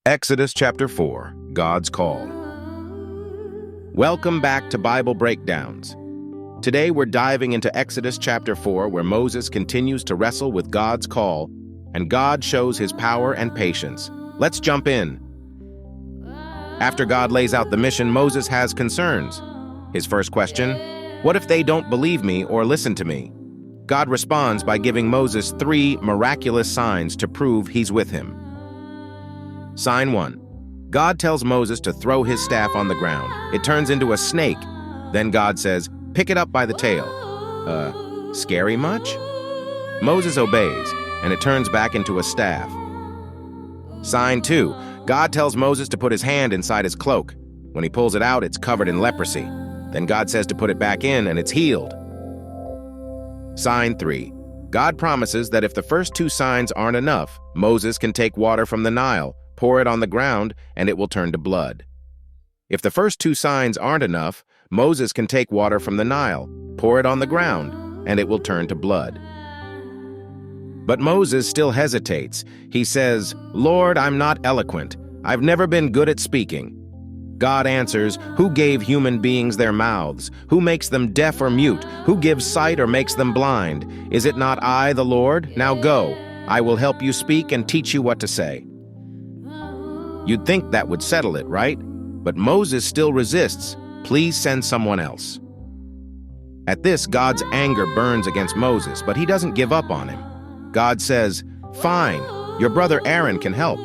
Exodus chapter 4, God's Call. Welcome back to Bible Breakdowns. Today we're diving into Exodus chapter 4, where Moses continues to wrestle with God's call, and God shows his power and patience. Let's jump in. After God lays out the mission, Moses has concerns. His first question, what if they don't believe me or listen to me? God responds by giving Moses 3 miraculous signs to prove he's with him. Sign 1. God tells Moses to throw his staff on the ground. It turns into a snake. Then God says, pick it up by the tail. Scary much? Moses obeys, and it turns back into a staff. Sign 2. God tells Moses to put his hand inside his cloak. When he pulls it out, it's covered in leprosy. Then God says to put it back in, and it's healed. Sign 3. God promises that if the first 2 signs aren't enough, Moses can take water from the Nile, pour it on the ground, and it will turn to blood. If the first 2 signs aren't enough, Moses can take water from the Nile, pour it on the ground, and it will turn to blood. But Moses still hesitates. He says, Lord, I'm not eloquent. I've never been good at speaking. God answers, who gave human beings their mouths? Who makes them deaf or mute? Who gives sight or makes them blind? Is it not I, the Lord? Now go. I will help you speak and teach you what to say. You'd think that would settle it, right? But Moses still resists. Please send someone else. At this, God's anger burns against Moses, but he doesn't give up on him. God says, fine, your brother Aaron can help.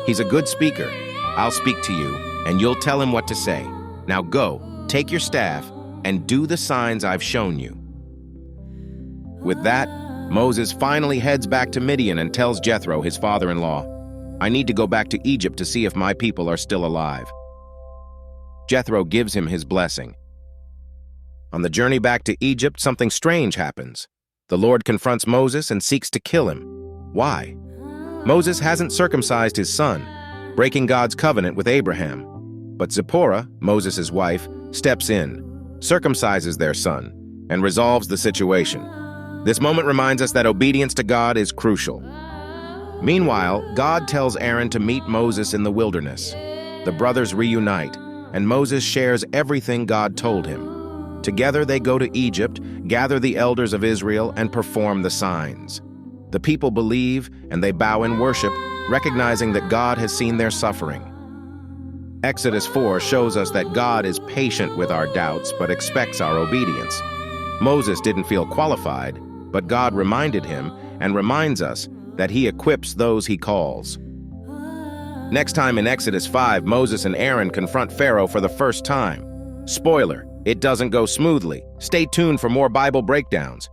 He's a good speaker. I'll speak to you, and you'll tell him what to say. Now go, take your staff, and do the signs I've shown you. With that, Moses finally heads back to Midian and tells Jethro, his father-in-law, I need to go back to Egypt to see if my people are still alive. Jethro gives him his blessing. On the journey back to Egypt, something strange happens. The Lord confronts Moses and seeks to kill him. Why? Moses hasn't circumcised his son, breaking God's covenant with Abraham. But Zipporah, Moses' wife, steps in, circumcises their son, and resolves the situation. This moment reminds us that obedience to God is crucial. Meanwhile, God tells Aaron to meet Moses in the wilderness. The brothers reunite, and Moses shares everything God told him. Together they go to Egypt, gather the elders of Israel, and perform the signs. The people believe, and they bow in worship, recognizing that God has seen their suffering. Exodus 4 shows us that God is patient with our doubts, but expects our obedience. Moses didn't feel qualified, but God reminded him and reminds us that he equips those he calls. Next time in Exodus 5, Moses and Aaron confront Pharaoh for the first time. Spoiler, it doesn't go smoothly. Stay tuned for more Bible breakdowns.